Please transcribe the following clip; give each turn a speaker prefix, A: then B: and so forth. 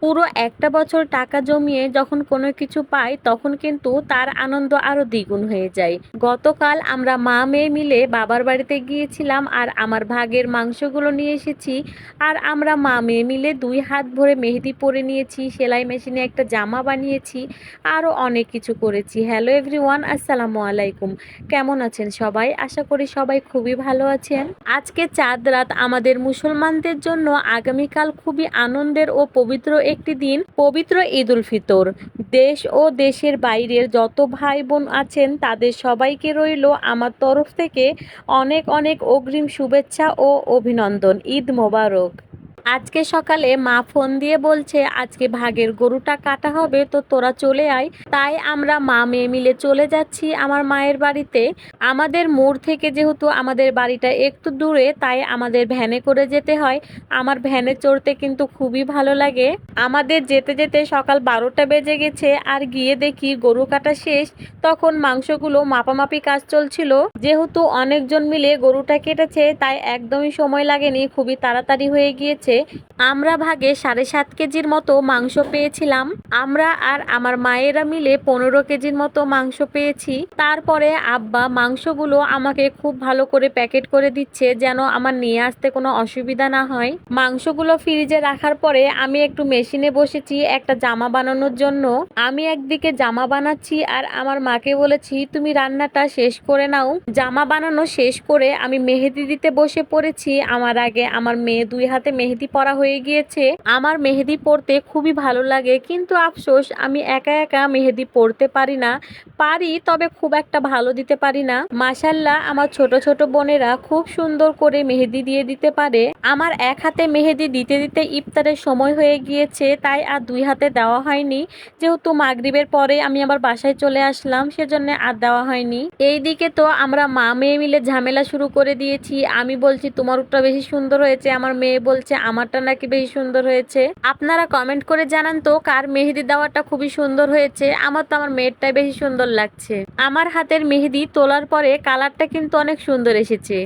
A: পুরো একটা বছর টাকা জমিয়ে যখন কোনো কিছু পাই তখন কিন্তু তার আনন্দ আরো দ্বিগুণ হয়ে যায়। গতকাল আমরা মা মেয়ে মিলে বাবার বাড়িতে গিয়েছিলাম আর আমার ভাগের মাংসগুলো নিয়ে এসেছি। আর আমরা মা মেয়ে মিলে 2 হাত ভরে মেহেদি পরে নিয়েছি, সেলাই মেশিনে একটা জামা বানিয়েছি, আরও অনেক কিছু করেছি। হ্যালো এভরিওয়ান, আসসালামু আলাইকুম। কেমন আছেন সবাই? আশা করি সবাই খুবই ভালো আছেন। আজকে চাঁদ রাত আমাদের মুসলমানদের জন্য আগামীকাল খুবই আনন্দের ও পবিত্র একটি দিন, পবিত্র ঈদ উল ফিতর। দেশ ও দেশের বাইরের যত ভাই বোন আছেন তাদের সবাইকে রইল আমার তরফ থেকে অনেক অনেক অগ্রিম শুভেচ্ছা ও অভিনন্দন। ঈদ মোবারক। আজকে সকালে মা ফোন দিয়ে বলছে আজকে ভাগের গরুটা কাটা হবে, তো তোরা চলে আয়। তাই আমরা মা মেয়ে মিলে চলে যাচ্ছি আমার মায়ের বাড়িতে। আমাদের মোড় থেকে যেহেতু আমাদের বাড়িটা একটু দূরে, তাই আমাদের ভ্যানে করে যেতে হয়। আমার ভ্যানে চড়তে কিন্তু খুবই ভালো লাগে। আমাদের যেতে যেতে সকাল 12টা বেজে গেছে, আর গিয়ে দেখি গরু কাটা শেষ। তখন মাংসগুলো মাপামাপি কাজ চলছিল। যেহেতু অনেকজন মিলে গরুটা কেটেছে তাই একদমই সময় লাগেনি, খুবই তাড়াতাড়ি হয়ে গিয়েছে। আমরা ভাগে 7.5 কেজির মতো মাংস পেয়েছিলাম। আমরা আর আমার মায়েরা মিলে 15 কেজির মতো মাংস পেয়েছি। তারপরে আব্বা মাংসগুলো আমাকে খুব ভালো করে প্যাকেট করে দিচ্ছে যেন আমার নিয়ে আসতে কোনো অসুবিধা না হয়। মাংসগুলো ফ্রিজে রাখার পরে আমি একটু মেশিনে বসেছি একটা জামা বানানোর জন্য। আমি একদিকে জামা বানাচ্ছি আর আমার মাকে বলেছি তুমি রান্নাটা শেষ করে নাও। জামা বানানো শেষ করে আমি মেহেদি দিতে বসে পড়েছি। আমার আগে আমার মেয়ে 2 হাতে মেহেদি পরা হয়ে গিয়েছে। আমার মেহেদি পরতে খুবই ভালো লাগে, কিন্তু আফসোস আমি একা একা মেহেদি পরতে পারি না। পারি, তবে খুব একটা ভালো দিতে পারি না। মাশাল্লাহ, আমার ছোট ছোট বোনেরা খুব সুন্দর করে মেহেদি দিয়ে দিতে পারে। আমার এক হাতে মেহেদি দিতে দিতে ইফতারের সময় হয়ে গিয়েছে, তাই আর 2 হাতে দেওয়া হয়নি। যেহেতু মাগরিবের পরে আমি আবার বাসায় চলে আসলাম, সেজন্য আর দেওয়া হয়নি। এইদিকে তো আমরা মা মেয়ে মিলে ঝামেলা শুরু করে দিয়েছি। আমি বলছি তোমারটা বেশি সুন্দর হয়েছে, আমার মেয়ে বলছে আমারটা নাকি বেশি সুন্দর হয়েছে। আপনারা কমেন্ট করে জানান তো কার মেহেদি দেওয়াটা খুবই সুন্দর হয়েছে। আমার তো আমার মেয়েরটাই বেশি সুন্দর লাগছে। আমার হাতের মেহেদি তোলার পরে কালারটা কিন্তু অনেক সুন্দর এসেছে।